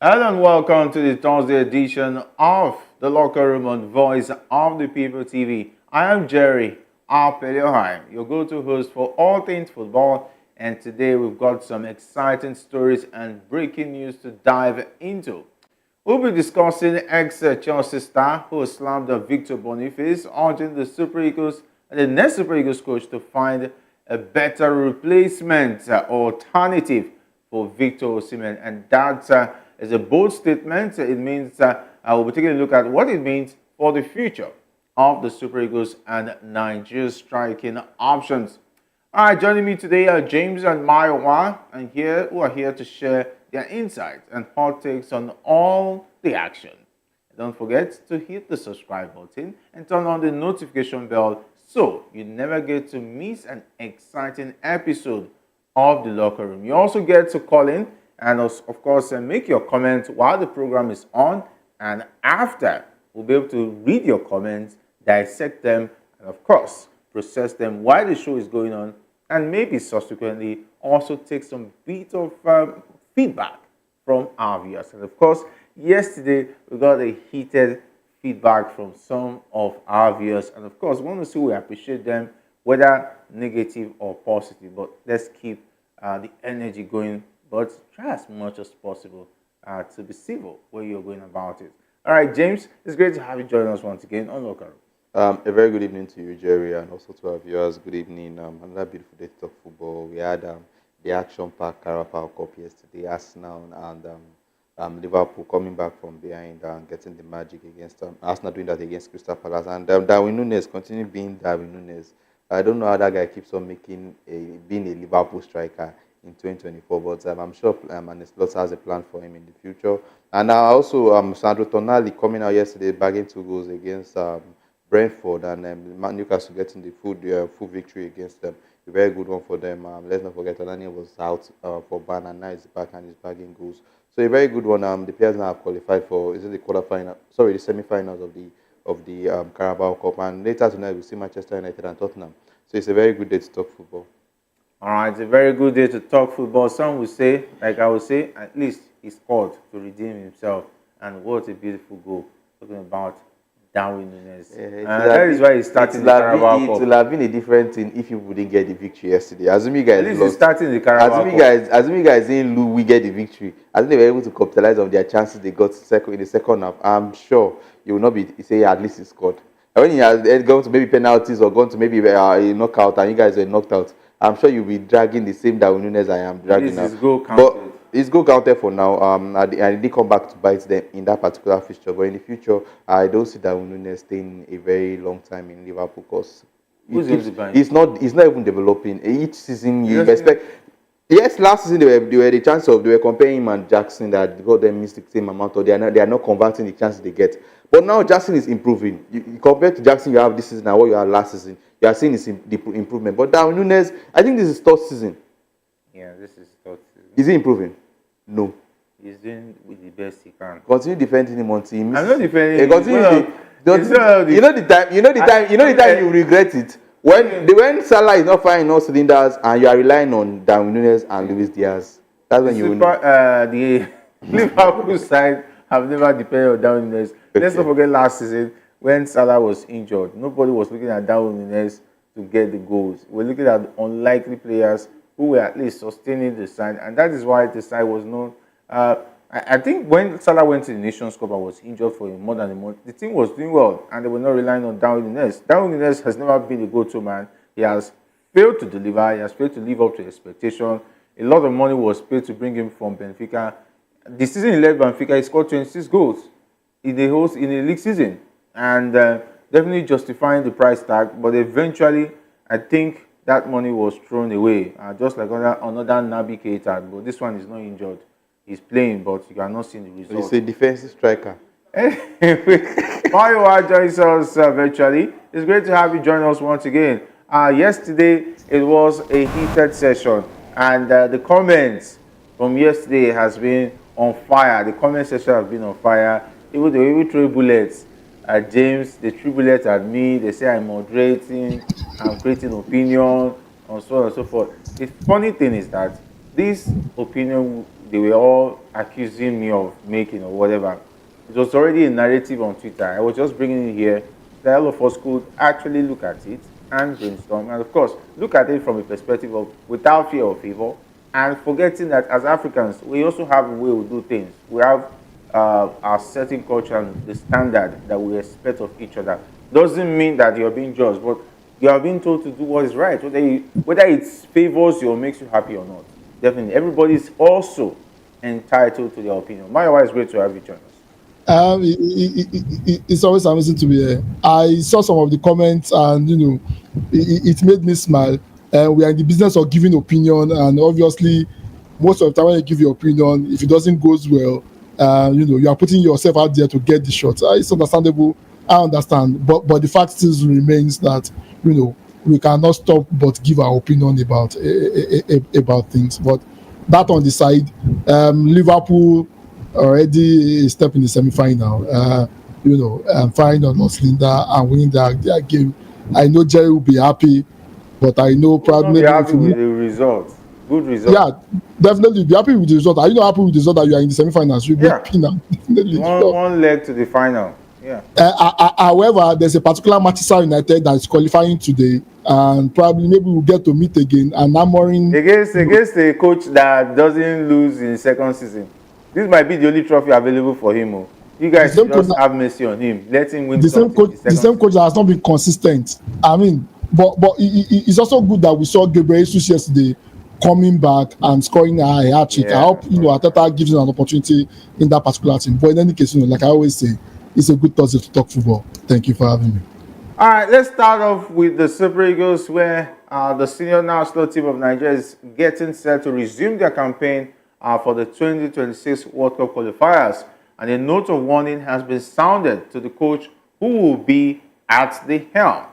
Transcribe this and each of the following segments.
Hello and welcome to the Thursday edition of the Locker Room on Voice of the People TV. I am Jerry Arpelioheim, your go-to host for all things football, and today we've got some exciting stories and breaking news to dive into. We'll be discussing ex-Chelsea star who slammed Victor Boniface, urging the Super Eagles and the next Super Eagles coach to find a better replacement alternative for Victor Osimhen, and that is a bold statement. It means I will be taking a look at what it means for the future of the Super Eagles and Nigeria's striking options. All right, joining me today are James and Mayowa, and who are here to share their insights and hot takes on all the action. Don't forget to hit the subscribe button and turn on the notification bell so you never get to miss an exciting episode of the Locker Room. You also get to call in and, of course, make your comments while the program is on, and after we'll be able to read your comments, dissect them, and, of course, process them while the show is going on, and maybe subsequently also take some bit of feedback from our viewers. And of course, yesterday we got a heated feedback from some of our viewers, and of course, we want to see we appreciate them, whether negative or positive. But let's keep the energy going, but try as much as possible to be civil where you're going about it. All right, James, it's great to have you join us once again on Local Room. A very good evening to you, Jerry, and also to our viewers. Good evening. Another beautiful day to talk football. We had the action-packed Carabao Cup yesterday. Arsenal and Liverpool coming back from behind and getting the magic against Arsenal, doing that against Crystal Palace. And Darwin Núñez continue being Darwin Núñez. I don't know how that guy keeps on being a Liverpool striker in 2024, but I'm sure Arne Slot has a plan for him in the future. And also Sandro Tonali coming out yesterday, bagging 2 goals against Brentford, and Newcastle getting the full victory against them. A very good one for them. Let's not forget Alani was out for ban, and now he's back and he's bagging goals. So a very good one. The players now have qualified for the quarterfinal? Sorry, the semi-finals of the Carabao Cup, and later tonight we see Manchester United and Tottenham. So it's a very good day to talk football. All right, it's a very good day to talk football. Some will say, like I would say, at least he scored to redeem himself, and what a beautiful goal! Talking about Darwin Núñez. That is why he started the Carabao Cup. It will have been a different thing if you wouldn't get the victory yesterday. Assuming you guys at least lost. Starting the Carabao Cup. Assuming you guys didn't lose, we get the victory. As they were able to capitalize on their chances they got in the second half, I'm sure you will not be say at least he scored. And when he has gone to maybe penalties or gone to maybe a knockout and you guys were knocked out, I'm sure you'll be dragging the same Darwin Núñez I am dragging now. But it's goal counted for now. And they did come back to bite them in that particular fixture. But in the future, I don't see Darwin Núñez staying a very long time in Liverpool because it's not even developing. Each season you expect. Yes, last season they were the chance of they were comparing him and Jackson that got them missed the same amount, or they are not converting the chances they get. But now Jackson is improving. You compared to Jackson you have this season and what you had last season, you are seeing the improvement. But Darwin Núñez, I think this is third season. Yeah, this is third season. Is he improving? No. He's doing with the best he can. Continue defending him until he misses. I'm not defending him. You know the time you regret it. When Salah is not firing all cylinders and you are relying on Darwin Núñez and Luis Diaz, that's when you will know. The Liverpool side have never depended on Darwin Núñez. Okay. Let's not forget last season when Salah was injured. Nobody was looking at Darwin Núñez to get the goals. We're looking at unlikely players who were at least sustaining the side, and that is why the side was known. I think when Salah went to the Nations Cup and was injured for more than a month, the team was doing well, and they were not relying on Darwin Núñez. Darwin Núñez has never been a go-to man. He has failed to deliver. He has failed to live up to expectation. A lot of money was paid to bring him from Benfica. The season he left Benfica, he scored 26 goals in the league season, and definitely justifying the price tag. But eventually, I think that money was thrown away, just like another Naby Keita. But this one is not injured. He's playing, but you cannot see the results. He's a defensive striker. Mario joins us virtually. It's great to have you join us once again. Yesterday, it was a heated session, and the comments from yesterday has been on fire. The comment section has been on fire. Even though we throw bullets at James, they threw bullets at me. They say I'm moderating, I'm creating opinion, and so on and so forth. The funny thing is that this opinion they were all accusing me of making or whatever. It was already a narrative on Twitter. I was just bringing it here that all of us could actually look at it and brainstorm, and of course, look at it from a perspective of without fear of favor, and forgetting that as Africans, we also have a way we do things. We have our certain culture and the standard that we expect of each other. Doesn't mean that you're being judged, but you are being told to do what is right, whether it favors you or makes you happy or not. Definitely, everybody is also entitled to their opinion. My wife, is great to have you join us. It's always amazing to be here. I saw some of the comments, and it made me smile. We are in the business of giving opinion, and obviously, most of the time when you give your opinion, if it doesn't goes well, you are putting yourself out there to get the shot. It's understandable. I understand, but the fact still remains that we cannot stop but give our opinion about things. But that on the side, Liverpool already step in the semi-final. Firing on Oslinda and winning their game. I know Jerry will be happy, but I know probably be happy with the result. Good result. Yeah, definitely be happy with the result. Are you not happy with the result that you are in the semi-finals? You'll be happy now. Definitely. One leg to the final. Yeah. However, there's a particular Manchester United that is qualifying today, and probably maybe we'll get to meet again. And Amorim against a coach that doesn't lose in second season. This might be the only trophy available for him. You guys just have mercy on him. Let him win. The same coach that has not been consistent. I mean, but it's also good that we saw Gabriel Jesus yesterday coming back and scoring a hat trick. I hope Arteta gives him an opportunity in that particular team. But in any case, like I always say, it's a good Thursday to talk football. Thank you for having me. All right, let's start off with the Super Eagles, where the senior national team of Nigeria is getting set to resume their campaign for the 2026 World Cup qualifiers. And a note of warning has been sounded to the coach who will be at the helm.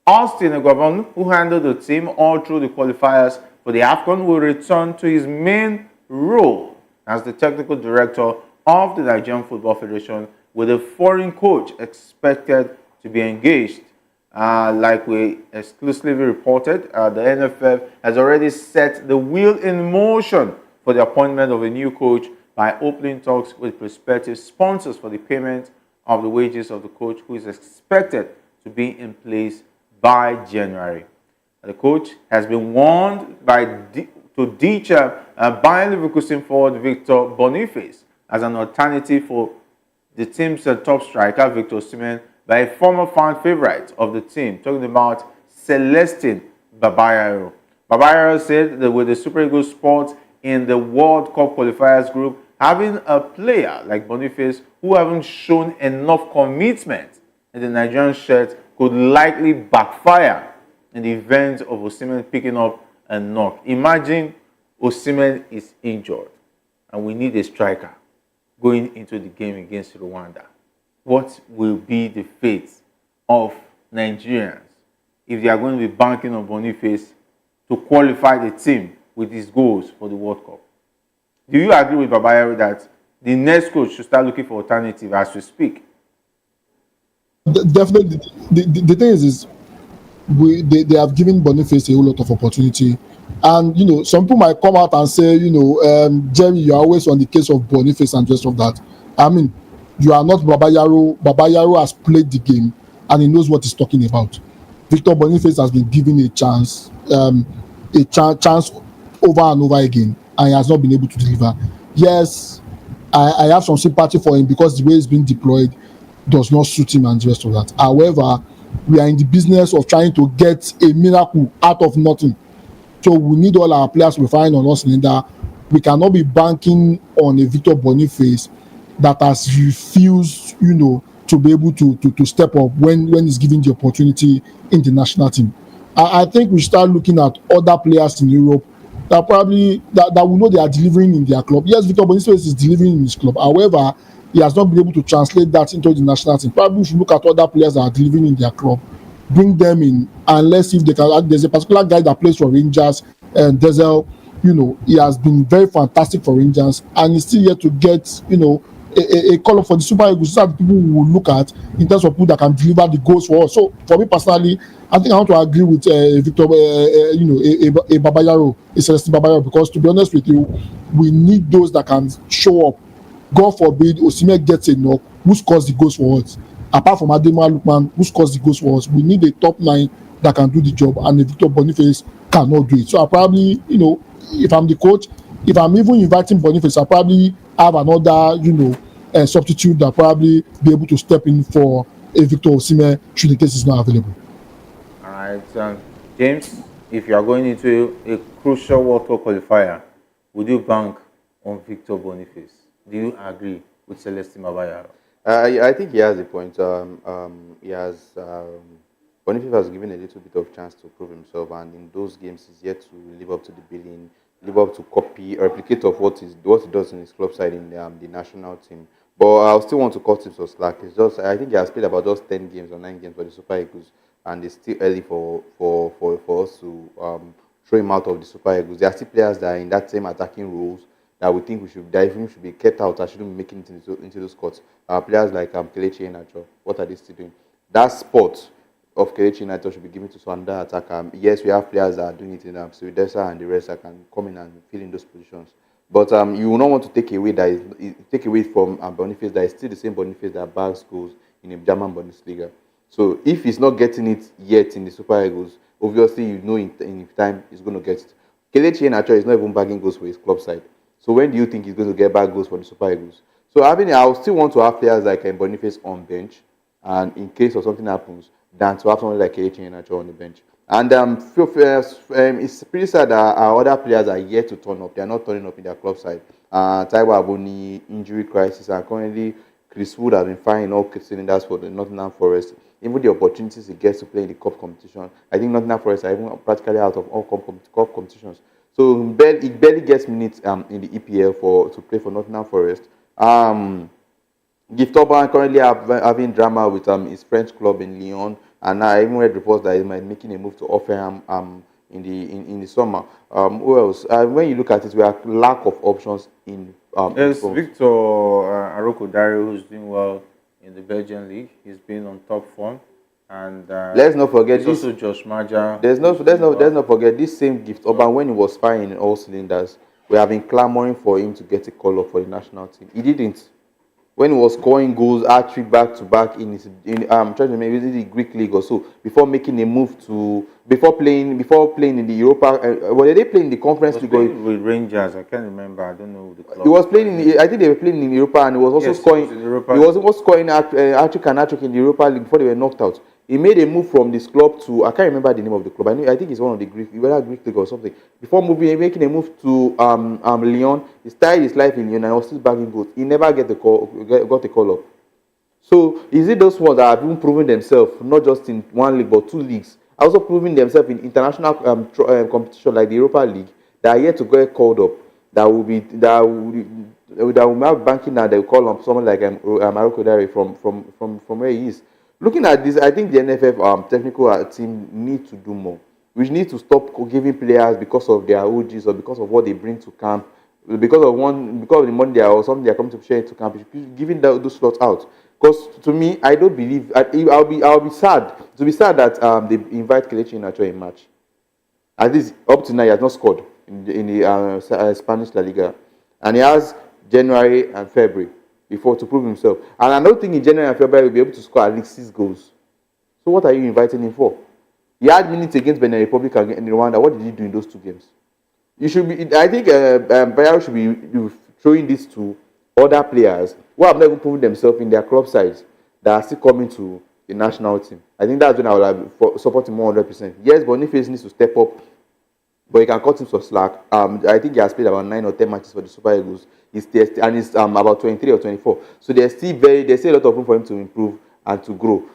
Austin Eguavoen, who handled the team all through the qualifiers for the AFCON, will return to his main role as the technical director of the Nigerian Football Federation, with a foreign coach expected to be engaged. Like we exclusively reported, the NFF has already set the wheel in motion for the appointment of a new coach by opening talks with prospective sponsors for the payment of the wages of the coach, who is expected to be in place by January. The coach has been warned to ditch Bayer Leverkusen forward Victor Boniface as an alternative for the team's top striker, Victor Osimhen, by a former fan favorite of the team, talking about Celestin Babayaro. Babayaro said that with the Super Eagles spot in the World Cup qualifiers group, having a player like Boniface who haven't shown enough commitment in the Nigerian shirt could likely backfire in the event of Osimhen picking up a knock. Imagine Osimhen is injured and we need a striker going into the game against Rwanda. What will be the fate of Nigerians if they are going to be banking on Boniface to qualify the team with his goals for the World Cup? Do you agree with Babayaro that the next coach should start looking for alternative as we speak? Definitely. The thing is they have given Boniface a whole lot of opportunity. And, some people might come out and say, Jerry, you're always on the case of Boniface and just of that. I mean, you are not Babayaro. Babayaro has played the game and he knows what he's talking about. Victor Boniface has been given a chance over and over again, and he has not been able to deliver. Yes, I have some sympathy for him because the way he's been deployed does not suit him and the rest of that. However, we are in the business of trying to get a miracle out of nothing. So we need all our players to be firing on us. We cannot be banking on a Victor Boniface that has refused, to be able to step up when he's given the opportunity in the national team. I think we start looking at other players in Europe that probably that we know they are delivering in their club. Yes, Victor Boniface is delivering in his club. However, he has not been able to translate that into the national team. Probably we should look at other players that are delivering in their club, bring them in, and let's see if they can. There's a particular guy that plays for Rangers, and Denzel. He has been very fantastic for Rangers, and he's still yet to get, a column for the Super Eagles. These are the people we will look at in terms of people that can deliver the goals for us. So for me personally, I think I want to agree with Victor, a Babayaro, a Celestine Babayaro, because to be honest with you, we need those that can show up. God forbid Osimhen gets a knock, who scores the goals for us? Apart from Ademola Lookman, who scores the goals for us? We need a top nine that can do the job, and a Victor Boniface cannot do it. So I probably, if I'm the coach, if I'm even inviting Boniface, I probably have another, substitute that probably be able to step in for a Victor Osimhen should the case is not available. All right, James, if you are going into a crucial World Cup qualifier, would you bank on Victor Boniface? Do you agree with Celestine Babayaro? I think he has a point. Boniface has given a little bit of chance to prove himself, and in those games, he's yet to live up to the billing, live up to copy, a replicate of what he does in his club side in the national team. But I still want to cut him some slack. It's just I think he has played about just 10 games or 9 games for the Super Eagles, and it's still early for us to throw him out of the Super Eagles. There are still players that are in that same attacking roles that we think should be kept out. I shouldn't be making it into those courts. Players like Kelechi Iheanacho, what are they still doing? That spot of Kelechi Iheanacho should be given to another attacker. Yes, we have players that are doing it in Suidesa and the rest that can come in and fill in those positions. But you will not want to take away from Boniface that is still the same Boniface that bags goals in the German Bundesliga. So if he's not getting it yet in the Super Eagles, obviously in time he's going to get it. Kelechi Iheanacho is not even bagging goals for his club side. So when do you think he's going to get back goals for the Super Eagles? So I will still want to have players like Boniface on bench, and in case of something happens, than to have someone like Kelechi Iheanacho on the bench. And it's pretty sad that our other players are yet to turn up. They are not turning up in their club side. Taiwo Aboni, injury crisis, and currently Chris Wood has been firing all cylinders for the Nottingham Forest. Even the opportunities he gets to play in the cup competition, I think Nottingham Forest are even practically out of all cup competitions. So he barely gets minutes in the EPL to play for Nottingham Forest. Gift Orban currently having drama with his French club in Lyon, and I even read reports that he might be making a move to Offenham in the summer. Who else? When you look at it, we have lack of options in. Yes, Victor Aroko-Dario, who's doing well in the Belgian league. He's been on top form. And let's not forget this. Also, Josh Maja. Let's not forget this same Gift Orban, when he was firing in all cylinders, we have been clamoring for him to get a call up for the national team. He didn't. When he was scoring goals, hat-trick back to back in trying to maybe the Greek league or so, before making a move before playing in the Europa. Were they playing in the Conference League? With Rangers, I can't remember. I don't know the club. He was playing. I think they were playing in Europa, and he was also scoring. He was also scoring hat-trick and hat-trick in the Europa League before they were knocked out. He made a move from this club to, I can't remember the name of the club. I think it's one of the Greek league or something. Before making a move to Lyon, he started his life in Lyon and was still bagging goals. He never got a call up. So is it those ones that have been proving themselves not just in one league but 2 leagues, also proving themselves in international competition like the Europa League, that are yet to get called up, that will have banking now, they will call on someone like Aroko-Dario from where he is. Looking at this, I think the NFF technical team need to do more. We need to stop giving players because of their OGs or because of what they bring to camp, because of the money or something they are coming to share into camp. Giving those slots out. Because to me, I don't believe. I'll be sad. To be sad that they invite Kelechi Iheanacho a match. At least up to now, he has not scored in the Spanish La Liga, and he has January and February before to prove himself. And I don't think in January and February he'll be able to score at least 6 goals. So what are you inviting him for? He had minutes against Benin Republic and in Rwanda. What did he do in those 2 games? You should be. I think Babayaro should be throwing this to other players who have not even proven themselves in their club sides that are still coming to the national team. I think that's when I will support him 100%. Yes, Boniface needs to step up, but he can cut him some slack. I think he has played about 9 or 10 matches for the Super Eagles. He's about 23 or 24. So there's still a lot of room for him to improve and to grow.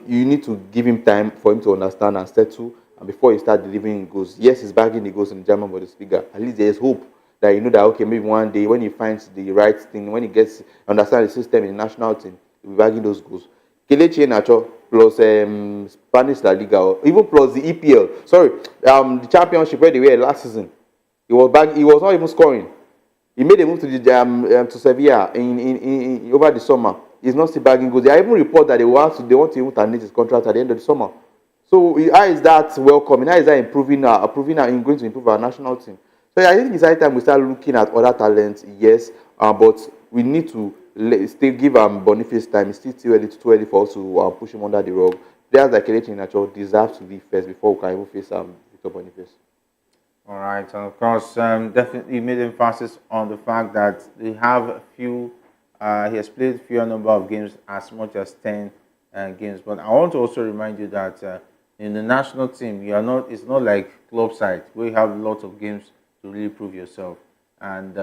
You need to give him time for him to understand and settle, and before he starts delivering goals. Yes, he's bagging the goals in the German Bundesliga. At least there's hope that you know that okay, maybe one day when he finds the right thing, when he gets understand the system in the national team, he'll be bagging those goals. Kelechi Iheanacho plus Spanish La Liga, or even plus the EPL. Sorry, the championship where they were last season. He was not even scoring. He made a move to Sevilla over the summer. He's not still bagging goals. They even report that they want to even terminate his contract at the end of the summer. So how is that welcoming? How is that improving going to improve our national team? So I think it's high time we start looking at other talents, yes, but we need to still give Boniface time. It's still too early for us to push him under the rug. Players like Kelechi Iheanacho deserve to leave first before we can even face Victor Boniface. All right, and of course, definitely made emphasis on the fact that they have a few. He has played a few number of games, as much as 10 games. But I want to also remind you that in the national team, you are not. It's not like club side where you have lots of games to really prove yourself, and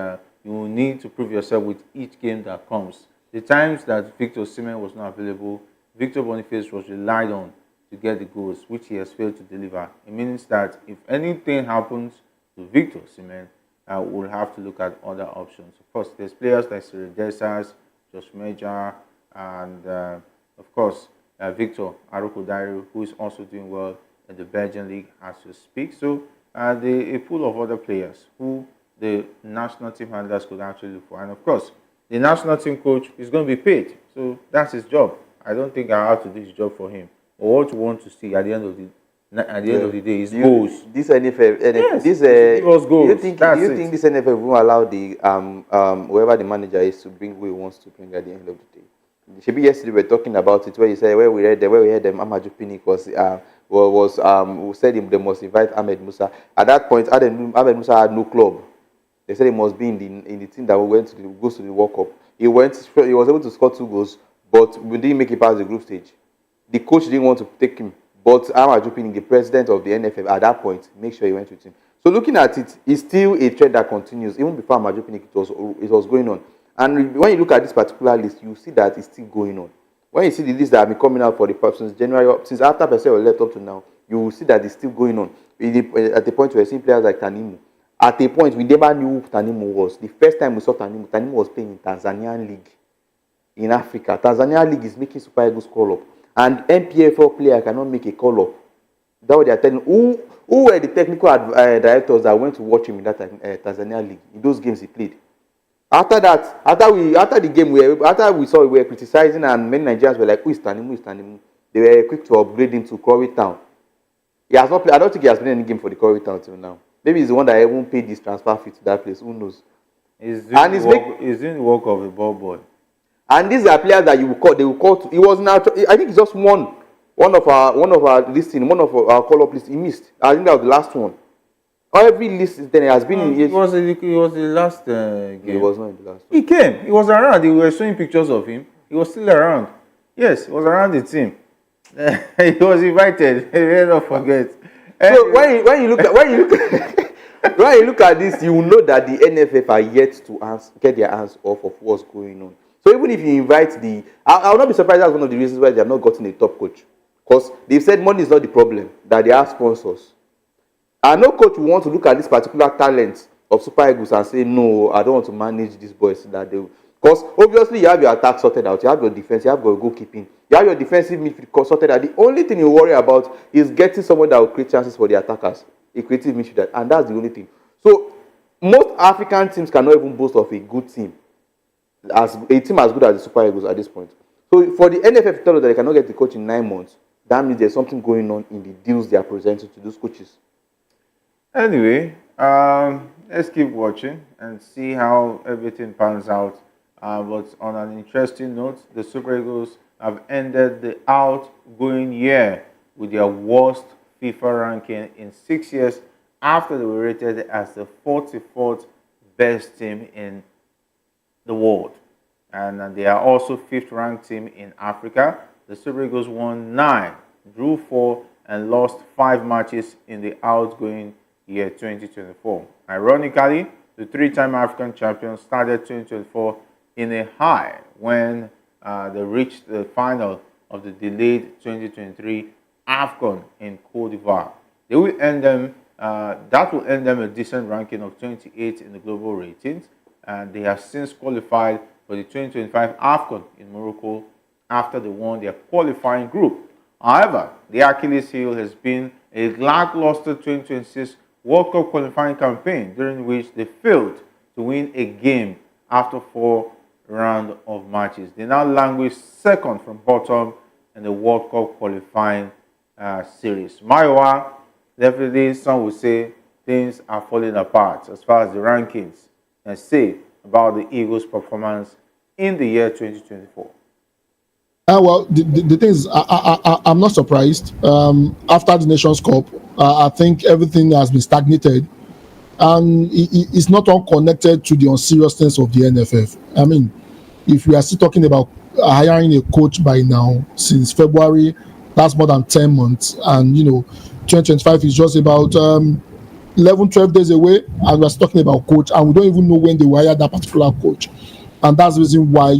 you will need to prove yourself with each game that comes. The times that Victor Osimhen was not available, Victor Boniface was relied on to get the goals, which he has failed to deliver. It means that if anything happens to Victor Osimhen, we'll have to look at other options. Of course, there's players like Cyril Desas, Josh Major, and of course, Victor Arokodairu, who is also doing well in the Belgian league as we speak. So, a pool of other players who the national team handlers could actually look for. And of course, the national team coach is going to be paid. So, that's his job. I don't think I have to do his job for him. But what you want to see at the end of the day is goals. This NFL, Yes, this give us goals. do you think this NFL will allow the whoever the manager is to bring who he wants to bring at the end of the day? Maybe yesterday we were talking about it where you said where we heard them Amaju Pinnick who said they must invite Ahmed Musa. At that point, Ahmed Musa had no club. They said he must be in the team that goes to the World Cup. He was able to score 2 goals, but we didn't make it past the group stage. The coach didn't want to take him, but Amaju Pinnick, the president of the NFF, at that point, make sure he went with him. So looking at it, it's still a trend that continues. Even before Amaju Pinnick, it was going on. And when you look at this particular list, you see that it's still going on. When you see the list that have been coming out for the since January, since after Pesce was left up to now, you will see that it's still going on. At the point where you see players like Tanimu. At a point, we never knew who Tanimu was. The first time we saw Tanimu was playing in Tanzanian League in Africa. Tanzanian League is making Super Eagles call up. And NPFL player cannot make a call up. That's what they are telling. Who were the technical directors that went to watch him in that Tanzania league in those games he played? After that, after the game, after we saw we were criticizing and many Nigerians were like, "Who is Tanimu? Who is Tanimu?" They were quick to upgrade him to Corey Town. He has not played. I don't think he has played any game for the Corey Town till now. Maybe he's the one that even paid his transfer fee to that place. Who knows? He's doing the work of a ball boy. And these are players that they will call to. He was now. I think it's just one of our listing, one of our call up list. He missed. I think that was the last one. Every list then has been. It was the last game. He was not in the last one. He came. He was around. They were showing pictures of him. He was still around. Yes, he was around the team. He was invited. Let's not forget. So when you look at this, you will know that the NFF are yet to get their hands off of what's going on. So even if you invite I will not be surprised that's one of the reasons why they have not gotten a top coach. Because they've said money is not the problem, that they have sponsors. And no coach will want to look at this particular talent of Super Eagles and say, no, I don't want to manage these boys. Because obviously you have your attack sorted out, you have your defense, you have your goalkeeping, you have your defensive midfield sorted out. The only thing you worry about is getting someone that will create chances for the attackers, a creative midfielder, and that's the only thing. So most African teams cannot even boast of a good team. As a team as good as the Super Eagles at this point. So for the NFF to tell us that they cannot get the coach in 9 months, that means there's something going on in the deals they are presenting to those coaches. Anyway, let's keep watching and see how everything pans out. But on an interesting note, the Super Eagles have ended the outgoing year with their worst FIFA ranking in 6 years after they were rated as the 44th best team in the world. And they are also 5th ranked team in Africa. The Super Eagles won 9, drew 4, and lost 5 matches in the outgoing year 2024. Ironically, the 3-time African champions started 2024 in a high when they reached the final of the delayed 2023 AFCON in Cote d'Ivoire. That will earn them a decent ranking of 28 in the global ratings, and they have since qualified for the 2025 AFCON in Morocco after they won their qualifying group. However, the Achilles heel has been a lackluster 2026 World Cup qualifying campaign during which they failed to win a game after 4 rounds of matches. They now languish second from bottom in the World Cup qualifying series. Maiwa, definitely some would say things are falling apart as far as the rankings and say about the Eagles' performance in the year 2024. Well, the thing is, I'm not surprised. After the Nations Cup, I think everything has been stagnated, and it's not unconnected to the unseriousness of the NFF. I mean, if we are still talking about hiring a coach by now, since February, that's more than 10 months, and 2025 is just about 11, 12 days away, and we're talking about coach, and we don't even know when they will hire that particular coach. And that's the reason why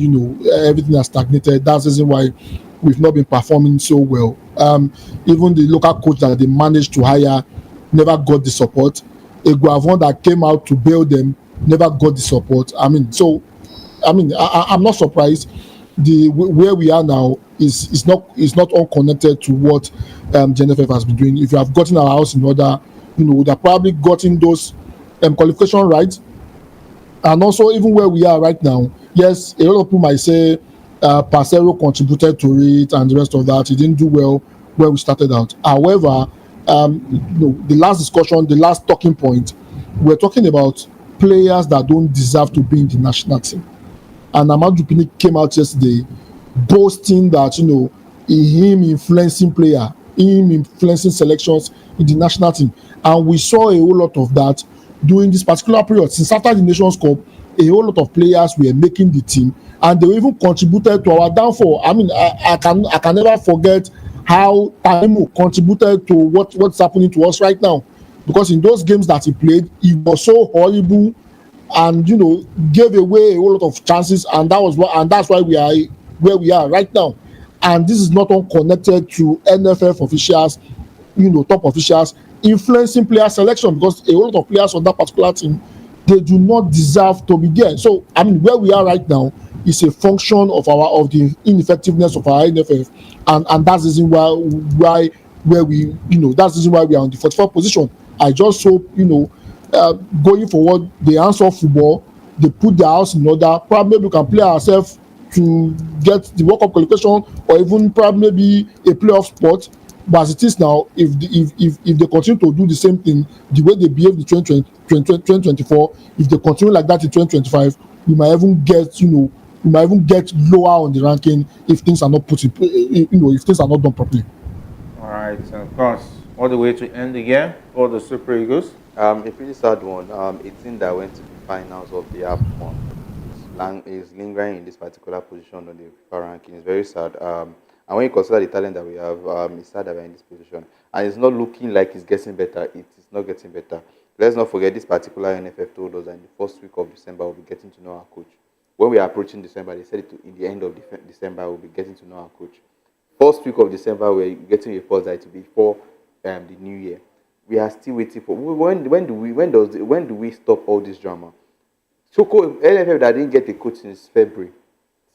everything has stagnated. That's the reason why we've not been performing so well. Even the local coach that they managed to hire never got the support. A Guavon that came out to bail them never got the support. I'm not surprised. The where we are now is not unconnected to what GNFF has been doing. If you have gotten our house in order, they're probably gotten those qualification rights. And also, even where we are right now, yes, a lot of people might say Parcero contributed to it and the rest of that. He didn't do well where we started out. However, the last discussion, the last talking point, we're talking about players that don't deserve to be in the national team. And Amadou Pini came out yesterday boasting that, him influencing player, him influencing selections in the national team. And we saw a whole lot of that during this particular period. Since after the Nations Cup, a whole lot of players were making the team, and they even contributed to our downfall. I mean, I can never forget how Taimu contributed to what's happening to us right now, because in those games that he played, he was so horrible, and gave away a whole lot of chances, and that's why we are where we are right now. And this is not unconnected to NFF officials, top officials influencing player selection, because a lot of players on that particular team, they do not deserve to be there. So where we are right now is a function of the ineffectiveness of our NFF, and that's the reason why where we that's the reason why we are on the 44th position. I just hope going forward they answer football, they put their house in order. Probably we can play ourselves to get the World Cup qualification, or even probably maybe a playoff spot. But as it is now, if they continue to do the same thing, the way they behaved in 2024, if they continue like that in 2025, we might even get lower on the ranking if things are not put in, if things are not done properly. All right, and of course, all the way to end the year for the Super Eagles. A pretty sad one. A team that went to the finals of the AFCON is lingering in this particular position on the FIFA ranking. It's very sad. And when you consider the talent that we have, it's sad that we're in this position. And it's not looking like it's getting better. It is not getting better. Let's not forget this particular NFF told us that in the first week of December, we'll be getting to know our coach. When we are approaching December, they said in the end of December, we'll be getting to know our coach. First week of December, we're getting reports that it will be before the new year. We are still waiting for when do we stop all this drama? Choco NFF that didn't get a coach since February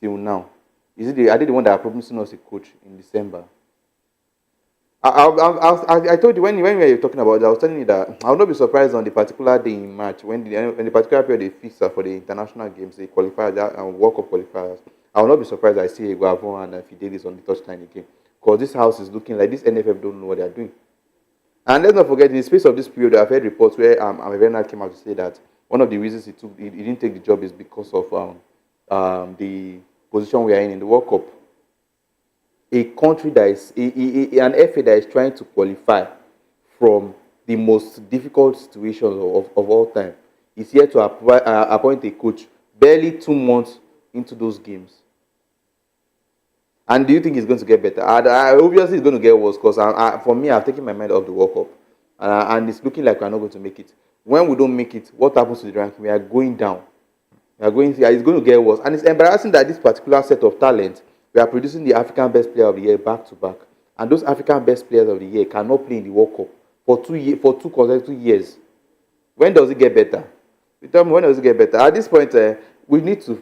till now. Are they the one that are promising us a coach in December? I told you when we were talking about it, I was telling you that I would not be surprised on the particular day in March when the particular period they fix for the international games, they qualify and World Cup qualifiers. I will not be surprised I see Guavon and Fidelis on the touchline again, because this house is looking like this NFF don't know what they are doing. And let's not forget, in the space of this period, I've heard reports where Amevena came out to say that one of the reasons he didn't take the job is because of the position we are in the World Cup. A country that is an FA that is trying to qualify from the most difficult situations of all time is here to appoint a coach barely 2 months into those games. And do you think it's going to get better? Obviously, it's going to get worse, because for me, I've taken my mind off the World Cup, and it's looking like we're not going to make it. When we don't make it, what happens to the ranking? We are going down. It's going to get worse, and it's embarrassing that this particular set of talent, we are producing the African Best Player of the Year back to back, and those African Best Players of the Year cannot play in the World Cup for 2 consecutive years. When does it get better? You tell me, when does it get better? At this point, we need to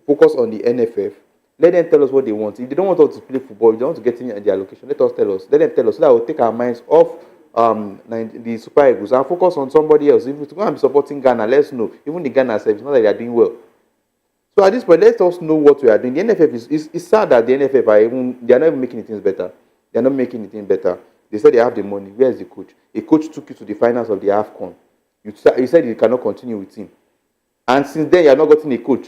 focus on the NFF. Let them tell us what they want. If they don't want us to play football, if they don't want to get in their location, let them tell us, so that we'll take our minds off the Super Eagles and focus on somebody else. If you're going to be supporting Ghana, let's know. Even the Ghana self, it's not that they are doing well. So at this point, let us know what we are doing. The NFF is sad that the NFF they are not even making things better. They are not making anything better. They said they have the money. Where is the coach? A coach took you to the finals of the AFCON. You said you cannot continue with him. And since then, you have not gotten a coach.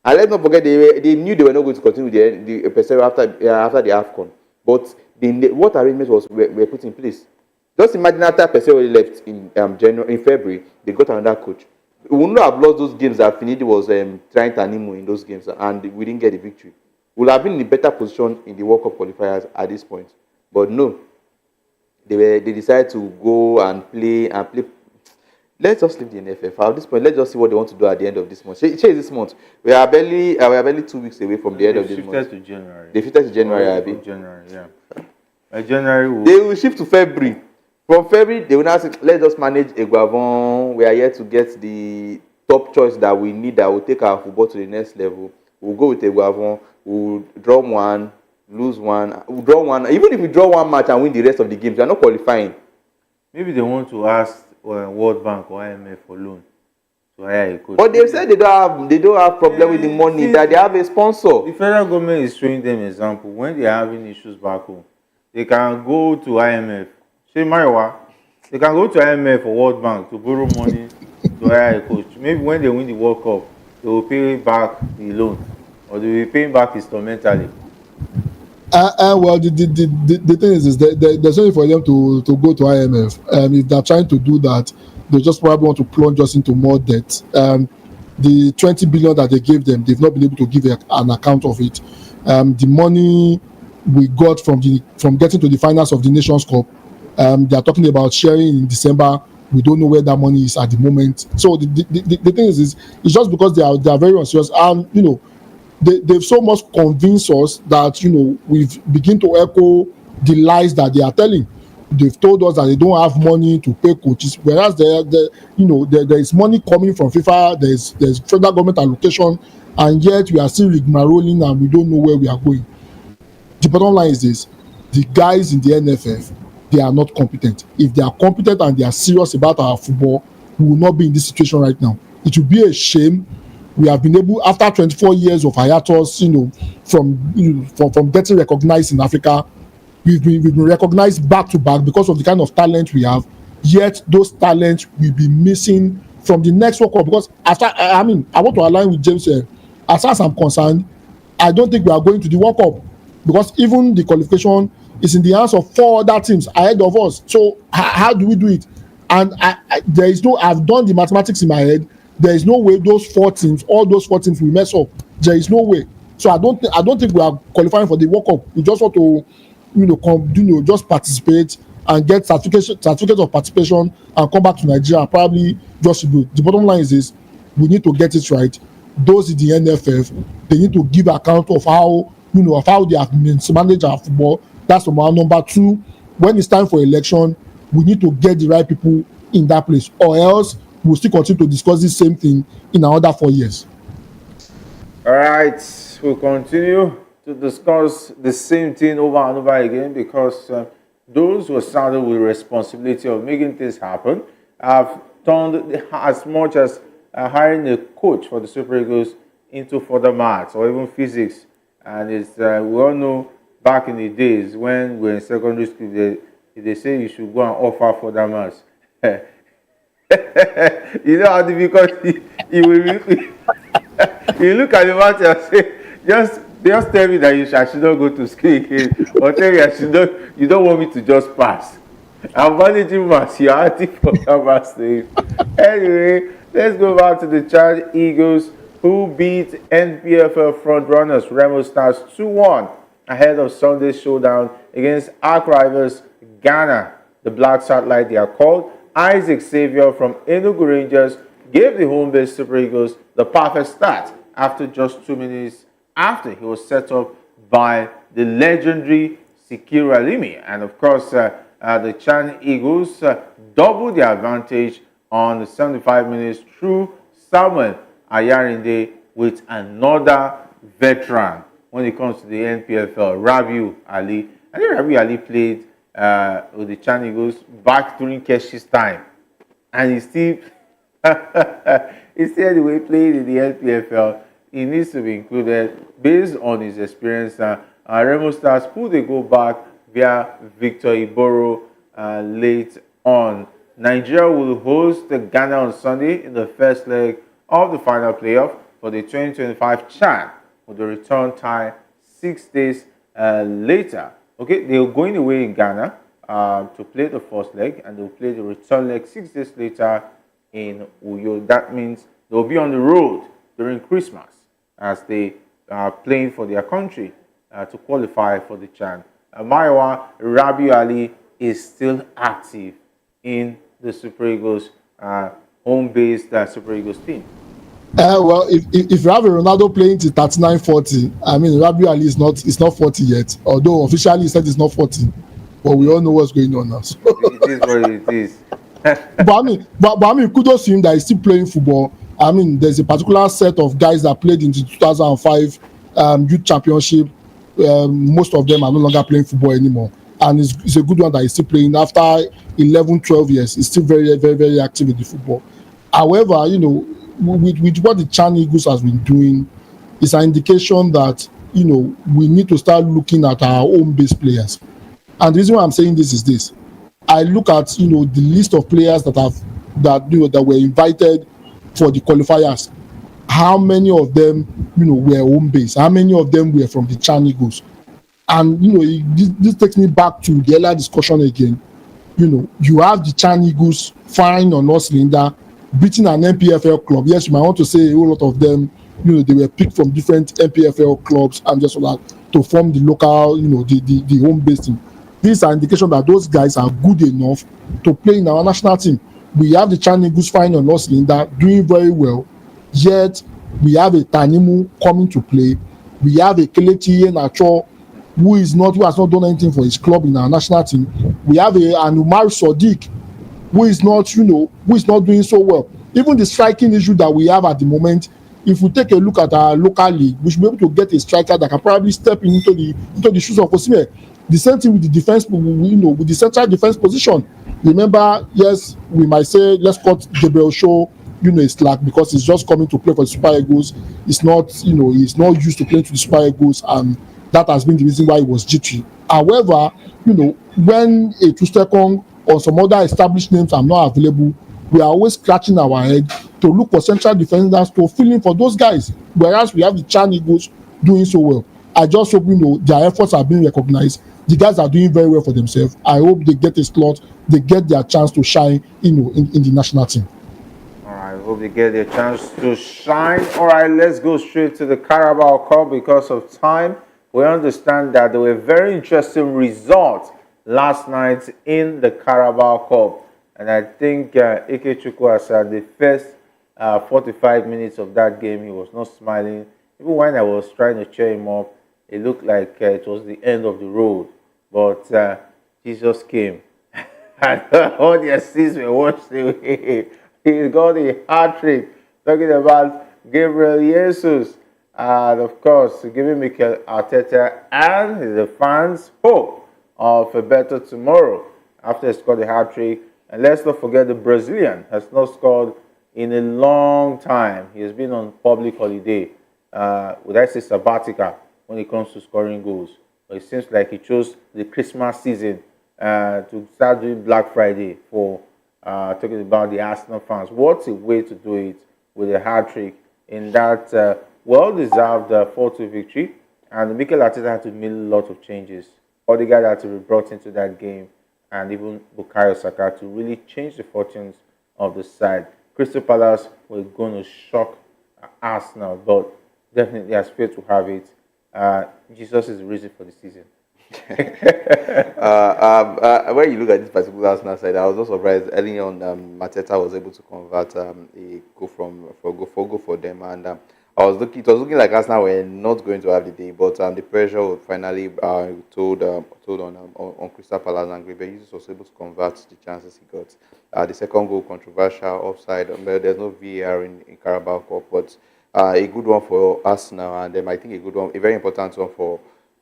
And let's not forget, they knew they were not going to continue with the Pesero after the AFCON. But what arrangements were put in place? Just imagine after Pesero left in February, they got another coach. We would not have lost those games that Finidi was trying to animo in those games, and we didn't get the victory. We would have been in a better position in the World Cup qualifiers at this point. But no, they decided to go and play. Let's just leave the NFF. At this point, let's just see what they want to do at the end of this month. This month. We are barely 2 weeks away from the end of this month. They shifted to January. They shifted to January, Abby. January, yeah. By January, they will shift to February. From February, they will now say, let's just manage Eguavon. We are here to get the top choice that we need that will take our football to the next level. We'll go with Eguavon. We'll draw one, lose one. We'll draw one. Even if we draw one match and win the rest of the games, we are not qualifying. Maybe they want to ask World Bank or IMF for loan to hire a coach. But they said they don't have problem with the money, that they have a sponsor. The federal government is showing them example. When they are having issues back home, they can go to IMF. Say Mariwa, they can go to IMF or World Bank to borrow money to hire a coach. Maybe when they win the World Cup, they will pay back the loan, or they will be paying back instrumentally. Well, the thing is there's nothing for them to go to IMF. If they're trying to do that, they just probably want to plunge us into more debt. The 20 billion that they gave them, they've not been able to give an account of it. The money we got from getting to the finals of the Nations Cup, they are talking about sharing in December. We don't know where that money is at the moment. So the thing is it's just because they are very unserious, and they've so much convinced us that we've begin to echo the lies that they are telling. They've told us that they don't have money to pay coaches, whereas there is money coming from FIFA. There's federal government allocation, and yet we are still rigmaroling and we don't know where we are going. The bottom line is this: the guys in the NFF, they are not competent. If they are competent and they are serious about our football, we will not be in this situation right now. It will be a shame. We have been able, after 24 years of hiatus, from getting recognized in Africa, we've been recognized back to back because of the kind of talent we have. Yet those talents will be missing from the next World Cup. Because I want to align with James here. As far as I'm concerned, I don't think we are going to the World Cup, because even the qualification is in the hands of 4 other teams ahead of us. So how do we do it? And I've done the mathematics in my head. There is no way all those 4 teams will mess up. There is no way. So I don't think we are qualifying for the World Cup. We just want to just participate and get certificate of participation and come back to Nigeria and probably just do it. The bottom line is this: we need to get it right. Those in the NFF, they need to give account of how they have managed our football. That's number one. Number 2, when it's time for election, we need to get the right people in that place, or else we'll still continue to discuss the same thing in another 4 years. All right, we'll continue to discuss the same thing over and over again, because those who are started with responsibility of making things happen have turned as much as hiring a coach for the Super Eagles into further maths or even physics. And it's we all know back in the days when we were in secondary school, they say you should go and offer further maths. You know how difficult it will be. You look at the matter and say, just tell me that I should not go to school again, or tell me you don't want me to just pass. I'm managing maths, you're asking for that maths thing. Anyway, let's go back to the Chad Eagles, who beat NPFL frontrunners Remo Stars 2-1 ahead of Sunday's showdown against arch rivals Ghana. The Black Satellite, they are called. Isaac Xavier from Enugu Rangers gave the home-based Super Eagles the perfect start after just 2 minutes after he was set up by the legendary Sikiru Alimi. And of course, the Chan Eagles doubled their advantage on the 75 minutes through Samuel Ayarinde with another veteran when it comes to the NPFL, Rabiu Ali. I think Rabiu Ali played with the Chan Eagles back during Keshi's time, and he still he still the way played in the LPFL. He needs to be included based on his experience. Remo Stars pulled a goal back via Victor Iboro late on. Nigeria will host Ghana on Sunday in the first leg of the final playoff for the 2025 CHAN, with the return tie 6 days later. Okay, they're going away in Ghana to play the first leg, and they'll play the return leg 6 days later in Uyo. That means they'll be on the road during Christmas as they are playing for their country to qualify for the CHAN. Maiwa Rabiu Ali is still active in the Super Eagles home-based Super Eagles team. Well, if you have a Ronaldo playing till 39-40, I mean, Rabiu Ali is not 40 yet. Although officially he said he's not 40, but we all know what's going on now. So. It is what it is. but I mean, kudos to him that he's still playing football. I mean, there's a particular set of guys that played in the 2005 youth championship. Most of them are no longer playing football anymore, and it's a good one that he's still playing after 11, 12 years. He's still very, very, very active in the football. However, you know, with what the Chan Eagles has been doing, it's an indication that, you know, we need to start looking at our own base players. And the reason why I'm saying this is this: I look at, you know, the list of players that were invited for the qualifiers. How many of them, you know, were home base? How many of them were from the Chan Eagles? And, you know, this takes me back to the earlier discussion again. You know, you have the Chan Eagles firing on all cylinder, beating an NPFL club. Yes, you might want to say a whole lot of them, you know, they were picked from different NPFL clubs and just like to form the local, you know, the home base team. This is an indication that those guys are good enough to play in our national team. We have the Chan Eagles firing on all cylinder, doing very well. Yet we have a Tanimu coming to play. We have a Kelechi Iheanacho who has not done anything for his club in our national team. We have an Umar Sadiq who is not doing so well. Even the striking issue that we have at the moment, if we take a look at our local league, we should be able to get a striker that can probably step into the shoes of Osimhen. The same thing with the defense, with the central defense position. Remember, yes, we might say let's cut Gabriel Shaw, a slack because he's just coming to play for the Super Eagles. He's not used to playing to the Super Eagles, and that has been the reason why he was jittery. However, when a Tustekong or some other established names are not available, we are always scratching our head to look for central defenders to fill in for those guys. Whereas we have the Chan Eagles doing so well. I just hope their efforts are being recognized. The guys are doing very well for themselves. I hope they get a slot, they get their chance to shine, in the national team. All right, I hope they get their chance to shine. All right, let's go straight to the Carabao Cup because of time. We understand that there were very interesting results last night in the Carabao Cup. And I think Ikechukwu has had the first 45 minutes of that game, he was not smiling. Even when I was trying to cheer him up, it looked like it was the end of the road. But Jesus came. And all the assists were washed away. He got a hat-trick. Talking about Gabriel Jesus. And of course, giving Mikel Arteta and the fans hope of a better tomorrow after he scored a hat-trick. And let's not forget the Brazilian has not scored in a long time. He has been on public holiday. Would I say sabbatical when it comes to scoring goals? But it seems like he chose the Christmas season to start doing Black Friday for talking about the Arsenal fans. What a way to do it with a hat-trick in that well-deserved 4-2 victory. And Mikel Arteta had to make a lot of changes. Odegaard had to be brought into that game, and even Bukayo Saka to really change the fortunes of the side. Crystal Palace were going to shock Arsenal, but definitely as fate to have it, Jesus is the reason for the season. When you look at this particular Arsenal side, I was not surprised. Early on, Mateta was able to convert a goal for them, and it was looking like Arsenal were not going to have the day, but the pressure would finally told on Crystal Palace, and Gabriel Jesus was able to convert the chances he got. The second goal, controversial, offside. There's no VAR in Carabao Cup, but a good one for Arsenal, and I think a very important one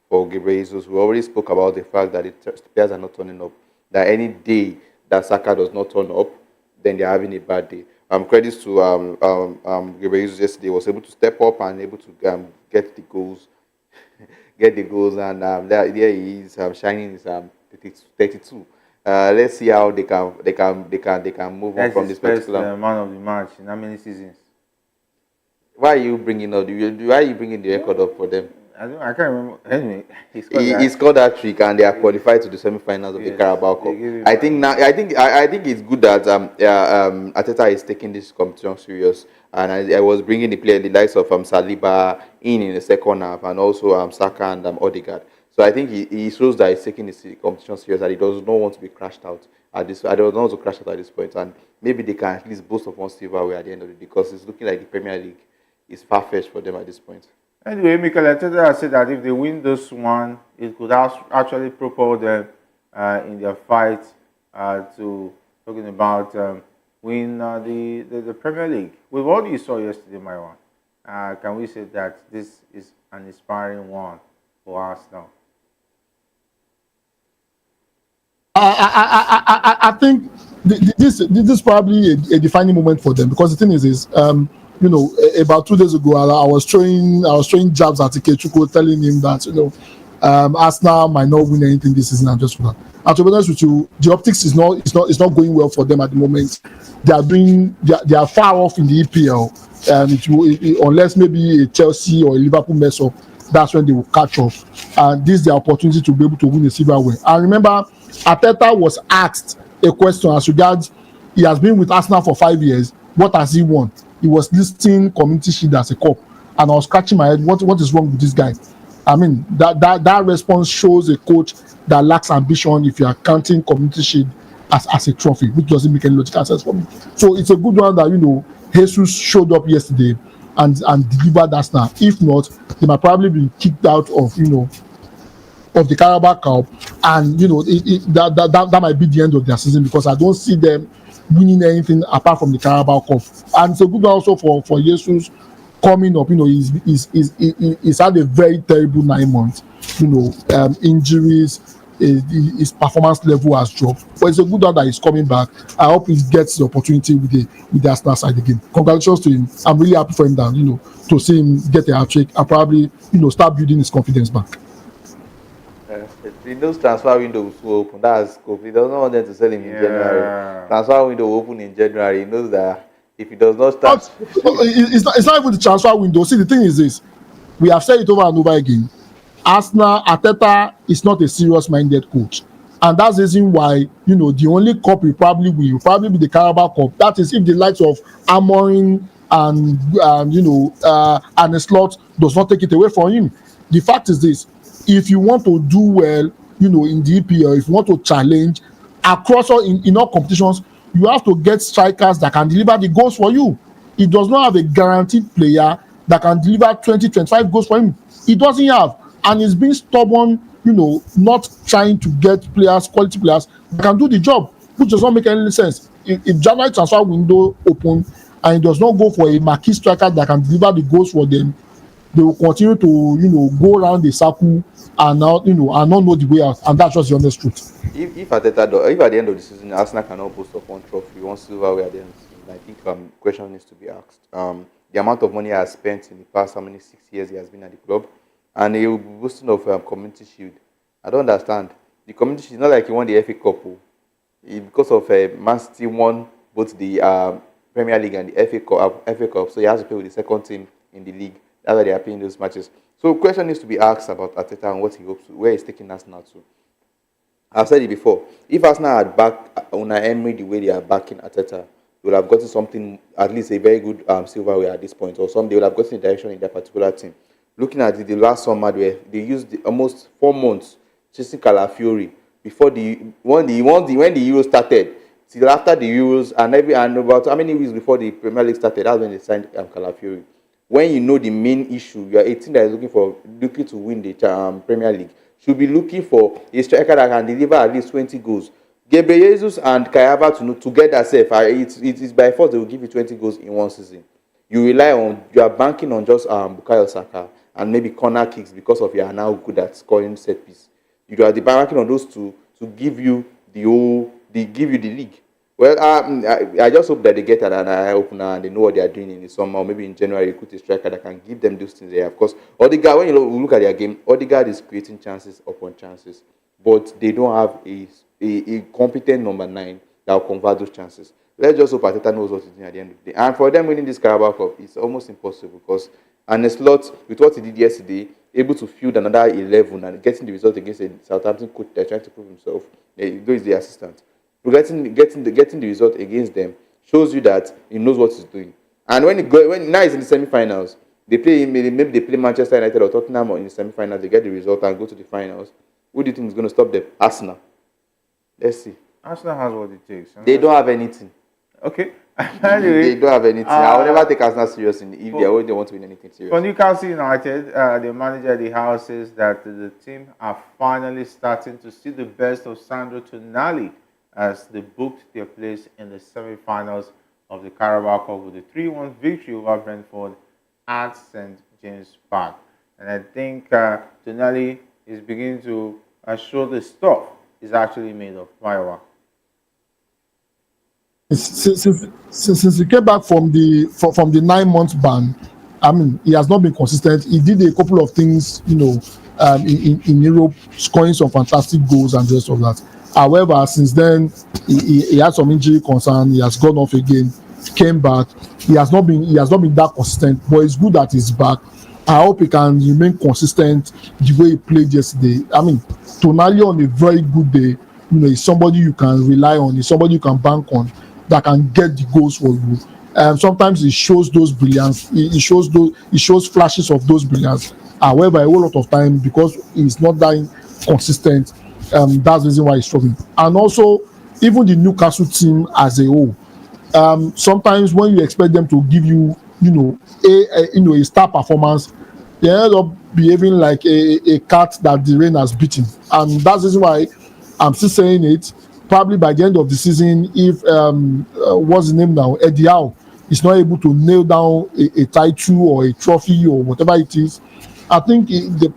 for Gabriel Jesus. We already spoke about the fact that the players are not turning up. That any day that Saka does not turn up, then they're having a bad day. Credits to Gabriel Jesus yesterday, was able to step up and able to get the goals, and there he is shining his 32. Let's see how they can move on That's from his this first particular. man of the match in how many seasons? Why are you bringing up? Why are you bringing the record up for them? I can't remember. Anyway, he scored He that. scored that trick, and they are qualified to the semi-finals of the Yes, Carabao they Cup. gave him. I think now, I think it's good that Arteta is taking this competition serious, and I was bringing the likes of Saliba in the second half, and also Saka and Odegaard. So I think he shows that he's taking the competition serious, that he does not want to be crashed out at this. I don't want to crash out at this point, and maybe they can at least boast of one silverware at the end of the day, because it's looking like the Premier League is far-fetched for them at this point. Anyway, Mikel Arteta has said that if they win this one, it could actually propel them in their fight to talking about win the Premier League. With what you saw yesterday, my one, can we say that this is an inspiring one for us now? I think this is probably a defining moment for them, because the thing is about 2 days ago I was throwing jabs at Ikechukwu, telling him that Arsenal might not win anything this season and just for that. And to be honest with you, the optics is not going well for them at the moment. They are far off in the EPL, unless maybe a Chelsea or a Liverpool mess up. That's when they will catch up, and this is the opportunity to be able to win a silverware. And remember, Arteta was asked a question as regards, he has been with Arsenal for 5 years, what has he won? He was listing Community Shield as a cup, and I was scratching my head, what is wrong with this guy? I mean, that response shows a coach that lacks ambition if you are counting Community Shield as a trophy, which doesn't make any logical sense for me. So it's a good one that Jesus showed up yesterday and delivered Arsenal. If not, they might probably be kicked out of the Carabao Cup, and that might be the end of their season, because I don't see them winning anything apart from the Carabao Cup. And it's a good one also for Jesus coming up. He's had a very terrible 9 months. Injuries, his performance level has dropped, but it's a good one that he's coming back. I hope he gets the opportunity with the Arsenal side again. Congratulations to him. I'm really happy for him that to see him get a hat-trick and probably start building his confidence back. He knows transfer window will open. That's scope. He does not want them to sell him in January. Transfer window will open in January. He knows that if he does not start, it's not even the transfer window. See, the thing is this: we have said it over and over again. Arsenal, Arteta is not a serious-minded coach, and that's the reason why the only cup will probably be the Carabao Cup. That is if the likes of Amorim and a Slot does not take it away from him. The fact is this: if you want to do well, in the EPL, if you want to challenge across in all competitions, you have to get strikers that can deliver the goals for you. He does not have a guaranteed player that can deliver 20-25 goals for him. He doesn't have, and he's being stubborn, not trying to get quality players that can do the job, which does not make any sense. If January transfer window open and he does not go for a marquee striker that can deliver the goals for them, they will continue to go around the circle and not know the way out, and that's just the honest truth. if at the end of the season Arsenal cannot boast of one trophy, one silverware at the end of the season, I think question needs to be asked. The amount of money he has spent in the past 6 years he has been at the club, and he will be boasting of Community Shield. I don't understand. The Community Shield is not like he won the FA Cup. Because of Man City won both the Premier League and the FA Cup, so he has to play with the second team in the league. That's why they are playing those matches. So question needs to be asked about Arteta and what he hopes to, where he's taking Arsenal to. I've said it before. If Arsenal had backed Unai Emery the way they are backing Arteta, they would have gotten something, at least a very good silverware at this point, or some they would have gotten a direction in their particular team. Looking at the last summer, where they used almost 4 months chasing Calafiori before when the Euros started, till after the Euros and about how many weeks before the Premier League started, that's when they signed Calafiori. When you know the main issue, you are a team that is looking to win the Premier League, should be looking for a striker that can deliver at least 20 goals. Gabriel Jesus and Kai Havertz together, it is by force they will give you 20 goals in one season. You are banking on just Bukayo Saka and maybe corner kicks because of you are now good at scoring set piece. You are banking on those two to give you they give you the league. Well, I just hope that they get an eye opener and they know what they are doing in the summer, or maybe in January, you put a striker that can give them those things there. Of course, Odegaard, when you look at their game, Odegaard is creating chances upon chances, but they don't have a competent number 9 that will convert those chances. Let's just hope Arteta knows what he's doing at the end of the day. And for them winning this Carabao Cup, it's almost impossible because Arne Slot, with what he did yesterday, able to field another 11 and getting the result against a Southampton coach that's trying to prove himself, though he's the assistant. Getting the result against them shows you that he knows what he's doing. And when now he's in the semi-finals, they play maybe they play Manchester United or Tottenham in the semi-finals, they get the result and go to the finals. Who do you think is going to stop them? Arsenal. Let's see. Arsenal has what it takes. They don't have anything. Okay. Anyway, they don't have anything. I will never take Arsenal serious if they want to win anything serious. For Newcastle United, the manager of the house says that the team are finally starting to see the best of Sandro Tonali as they booked their place in the semi-finals of the Carabao Cup with a 3-1 victory over Brentford at St. James Park. And I think Tonali is beginning to show the stuff is actually made of firework. Since he came back from the 9 month ban, I mean, he has not been consistent. He did a couple of things, in Europe, scoring some fantastic goals and the rest of that. However, since then, he had some injury concern. He has gone off again. Came back. He has not been that consistent. But it's good that he's back. I hope he can remain consistent the way he played yesterday. I mean, Tonali on a very good day, is somebody you can rely on. Is somebody you can bank on that can get the goals for you. Sometimes he shows those brilliance. He shows flashes of those brilliance. However, a whole lot of time because he's not that consistent. That's the reason why he's struggling. And also, even the Newcastle team as a whole, sometimes when you expect them to give you, a star performance, they end up behaving like a cat that the rain has beaten. And that's the reason why I'm still saying it. Probably by the end of the season, if what's the name now, Eddie Howe is not able to nail down a title or a trophy or whatever it is, I think the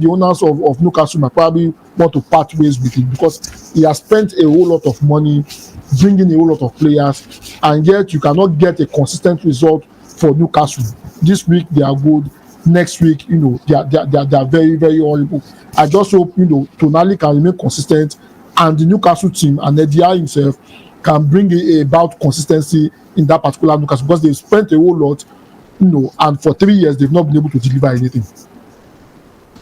owners of Newcastle might probably want to part ways with it because he has spent a whole lot of money bringing a whole lot of players, and yet you cannot get a consistent result for Newcastle. This week they are good. Next week, they are very, very horrible. I just hope Tonali can remain consistent, and the Newcastle team and Eddie himself can bring about consistency in that particular Newcastle because they've spent a whole lot, and for 3 years they've not been able to deliver anything.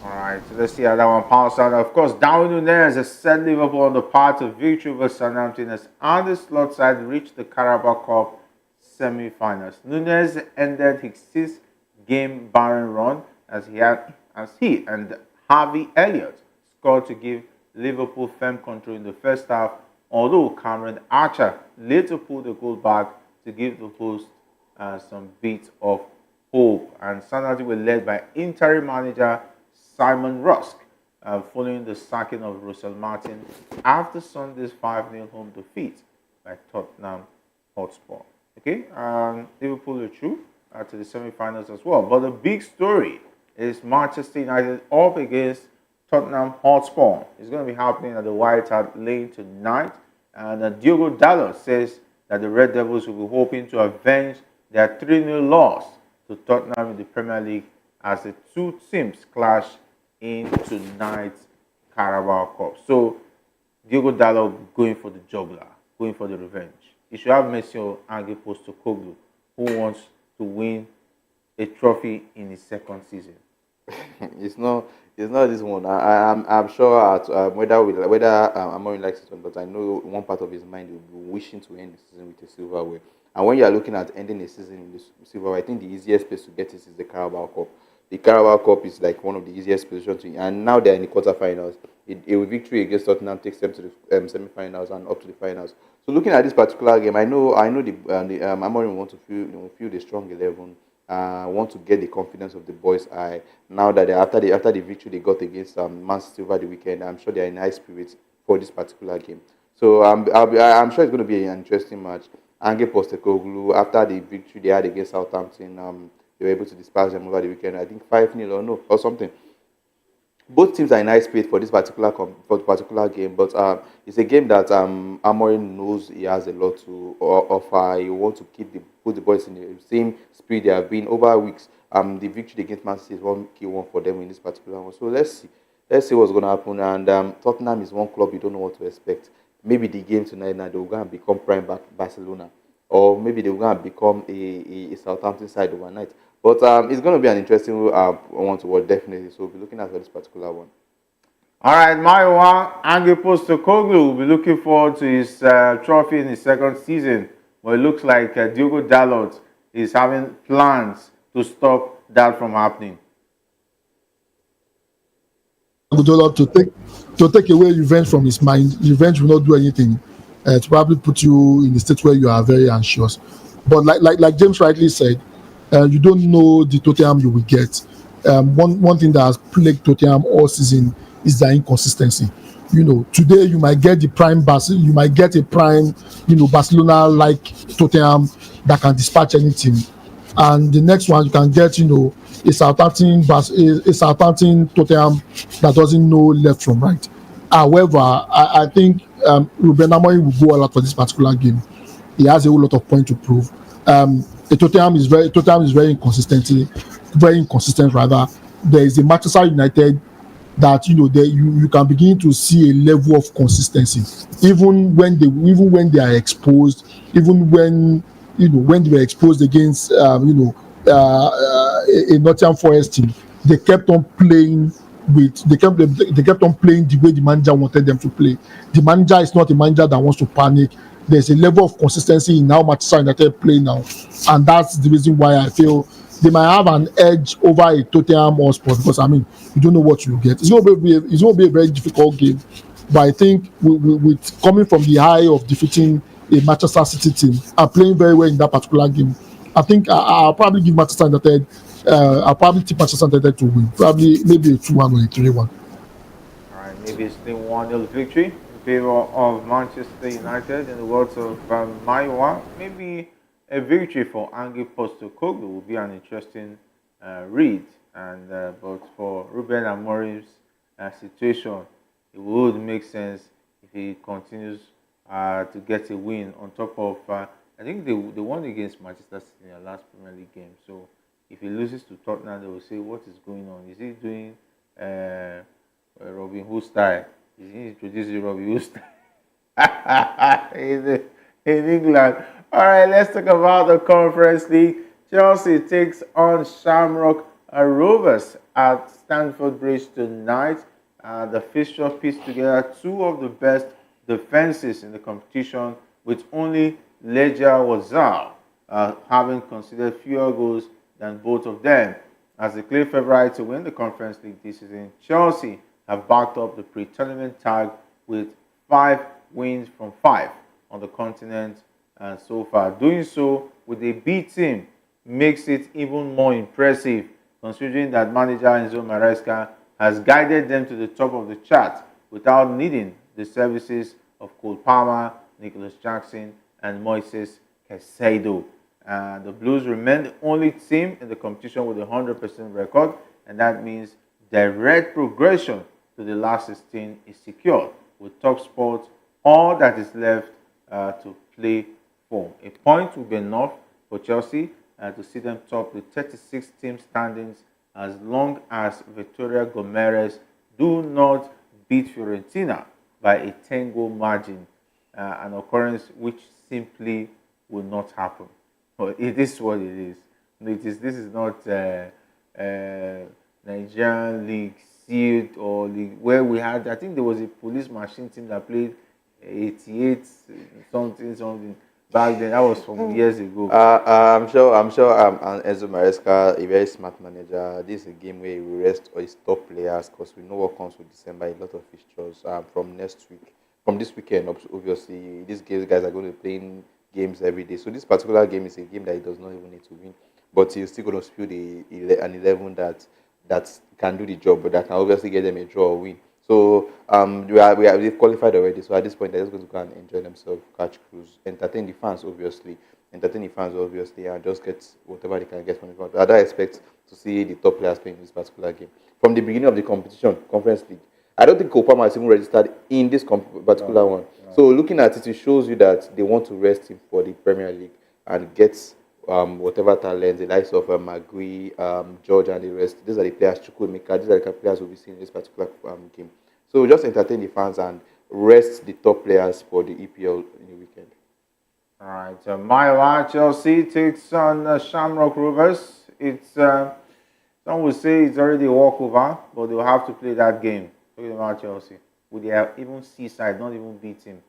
All right, so let's see how that one pounds out. Of course, Darwin Núñez has set Liverpool on the path of victory over Southampton as Andy Slot side reached the Carabao Cup semi-finals. Núñez ended his 6-game barren run as he and Harvey Elliott scored to give Liverpool firm control in the first half, although Cameron Archer later pulled the goal back to give the host some bit of hope. And Southampton were led by interim manager Simon Rusk following the sacking of Russell Martin after Sunday's 5-0 home defeat by Tottenham Hotspur. Okay, Liverpool are through to the semi-finals as well. But the big story is Manchester United up against Tottenham Hotspur. It's going to be happening at the White Hart Lane tonight. And Diogo Dalot says that the Red Devils will be hoping to avenge their 3-0 loss to Tottenham in the Premier League as the two teams clash in tonight's Carabao Cup. So, Diogo Dalot going for the jugular, going for the revenge. He should have Messi or Ange Postecoglou, who wants to win a trophy in his second season. It's not this one. I'm sure whether Amorim likes it or not, I know one part of his mind will be wishing to end the season with a silverware. And when you are looking at ending a season in the silverware, I think the easiest place to get it is the Carabao Cup. The Carabao Cup is like one of the easiest positions to, and now they're in the quarterfinals. A victory against Tottenham takes them to the semi-finals and up to the finals. So looking at this particular game, I know the Amorim want to feel the strong 11. Want to get the confidence of the boys. Now that after the victory they got against Man City over the weekend, I'm sure they are in high spirits for this particular game. So I'm sure it's going to be an interesting match. Ange Postecoglou, after the victory they had against Southampton, they were able to dispatch them over the weekend. I think 5-0 or no or something. Both teams are in high speed for this particular for the particular game, but it's a game that Amorim knows he has a lot to offer. He wants to put the boys in the same spirit they have been over weeks. The victory against Man City is one key one for them in this particular one. So let's see what's going to happen. And Tottenham is one club you don't know what to expect. Maybe the game tonight now they will go and become prime Barcelona, or maybe they will go and become a Southampton side overnight. But it's going to be an interesting one to watch, definitely. So we'll be looking at this particular one. All right, Maiwa Ange Postecoglou will be looking forward to his trophy in his second season. But it looks like Diogo Dalot is having plans to stop that from happening. Godolov to take away revenge from his mind. Revenge will not do anything. To probably put you in a state where you are very anxious. But like James rightly said, you don't know the Tottenham you will get. One thing that has plagued Tottenham all season is their inconsistency. Today you might get you might get a prime, Barcelona like Tottenham that can dispatch any team, and the next one you can get, a Southampton Tottenham that doesn't know left from right. However, I think Ruben Amorim will go all out for this particular game. He has a whole lot of points to prove. Tottenham is very inconsistent rather. There is a Manchester United that you can begin to see a level of consistency even when they are exposed, even when they were exposed against a Nottingham Forest team. They kept on playing they kept on playing the way the manager wanted them to play. The manager is not a manager that wants to panic. There's a level of consistency in how Manchester United play now, and that's the reason why I feel they might have an edge over a Tottenham Hotspur, because you don't know what you get. It's going to be a very difficult game, but I think with coming from the high of defeating a Manchester City team and playing very well in that particular game, I think I'll probably give Manchester United. I'll probably tip Manchester United to win. Probably maybe a 2-1 or a 3-1. All right, maybe it's still 1-0 victory in favor of Manchester United. In the words of Maiwa, maybe a victory for Ange Postecoglou will be an interesting read. And but for Ruben Amorim's situation, it would make sense if he continues to get a win on top of. I think they won against Manchester City in their last Premier League game. So if he loses to Tottenham, they will say, "What is going on? Is he doing Robin Hood style? Is he introducing Robin Hood style in England?" All right, let's talk about the Conference League. Chelsea takes on Shamrock Rovers at Stamford Bridge tonight. The fixture pits together two of the best defenses in the competition, with only Legia Warsaw having conceded fewer goals than both of them. As the clear favourite to win the Conference League this season, Chelsea have backed up the pre-tournament tag with 5 wins from 5 on the continent so far. Doing so with a B team makes it even more impressive, considering that manager Enzo Maresca has guided them to the top of the chart without needing the services of Cole Palmer, Nicholas Jackson, and Moises Caicedo. The Blues remain the only team in the competition with a 100% record, and that means direct progression to the last 16 is secured. With top spot, all that is left to play for. A point will be enough for Chelsea to see them top the 36-team standings, as long as Victoria Gomeres do not beat Fiorentina by a 10-goal margin, an occurrence which simply will not happen. But it is what it is. This is not Nigerian League sealed or league where we had. I think there was a police machine team that played 88 something back then. That was from years ago. I'm sure. Enzo Maresca, a very smart manager. This is a game where he will rest or his top players, because we know what comes with December. A lot of fixtures from next week, from this weekend. Obviously, these guys are going to be playing games every day. So this particular game is a game that he does not even need to win, but he's still going to spill an 11 that can do the job, but that can obviously get them a draw or win. So they've qualified already. So at this point, they're just going to go and enjoy themselves, catch cruise, entertain the fans, obviously. entertain the fans obviously and just get whatever they can get from the fans. I don't expect to see the top players playing this particular game. From the beginning of the competition, Conference League, I don't think Kopama has even registered in this particular one. So looking at it, it shows you that they want to rest him for the Premier League and get whatever talent, the likes of Magui, George, and the rest. These are the players, Chukwemeka, these are the players we'll be seeing in this particular game. So just entertain the fans and rest the top players for the EPL in the weekend. All right, Maiwa Chelsea takes on Shamrock Rovers. It's some would say it's already a walkover, but they'll have to play that game. Talking about Chelsea, would they have even seaside, not even beat him?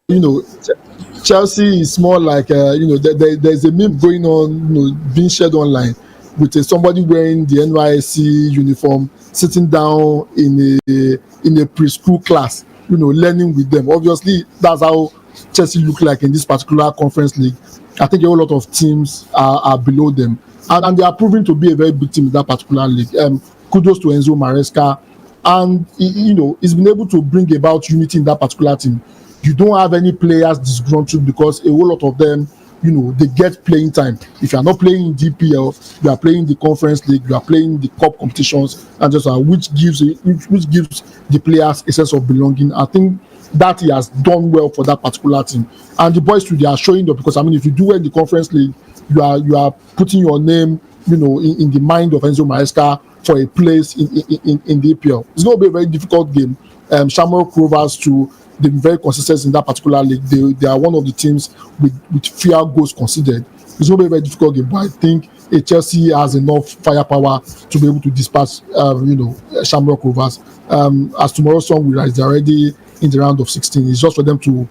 You know, Chelsea is more like there's a meme going on, being shared online with somebody wearing the NYSC uniform, sitting down in a preschool class, learning with them. Obviously, that's how Chelsea look like in this particular Conference League. I think a whole lot of teams are below them, and they are proving to be a very big team in that particular league. Kudos to Enzo Maresca, and he's been able to bring about unity in that particular team. You don't have any players disgruntled because a whole lot of them, they get playing time. If you are not playing in DPL, you are playing the Conference League, you are playing the cup competitions, and just which gives the players a sense of belonging. I think that he has done well for that particular team, and the boys too, they are showing up because if you do well in the Conference League, you are putting your name, in the mind of Enzo Maresca for a place in the EPL. It's going to be a very difficult game. Shamrock Rovers too, they've been very consistent in that particular league. They are one of the teams with fewer goals conceded. It's going to be a very difficult game, but I think Chelsea has enough firepower to be able to dispatch, Shamrock Rovers. As tomorrow's song will rise, they're already in the round of 16. It's just for them to,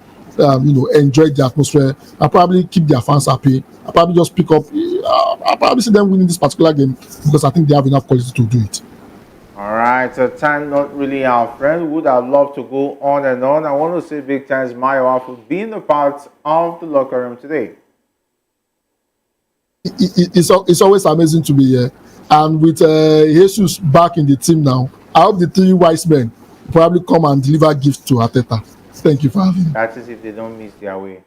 enjoy the atmosphere and probably keep their fans happy. I'll probably just pick up. I'll probably see them winning this particular game because I think they have enough quality to do it. All right, so time not really our friend. Would have loved to go on and on. I want to say big thanks, Maiwa, for being a part of the locker room today. It's always amazing to be here, and with Jesus back in the team now, I hope the three wise men probably come and deliver gifts to Arteta. Thank you for having me. That is if they don't miss their way.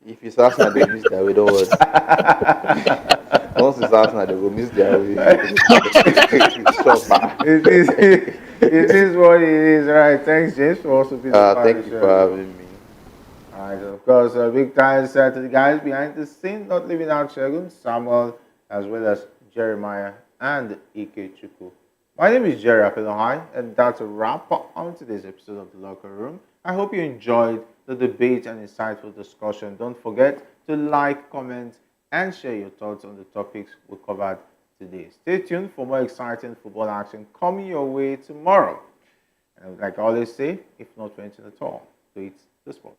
If it's Arsenal, they miss their way, don't worry. Once it's Arsenal, they will miss their way. It is what it is, right? Thanks, James, for also being part thank of the you show. for having me. All right, of course, big thanks to the guys behind the scene, not leaving out Shagun, Samuel, as well as Jeremiah and Ike Chuku. My name is Jerry Apelohai, and that's a wrap up on today's episode of The Locker Room. I hope you enjoyed the debate and insightful discussion. Don't forget to like, comment, and share your thoughts on the topics we covered today. Stay tuned for more exciting football action coming your way tomorrow. And like I always say, if not for anything at all, do it the sport.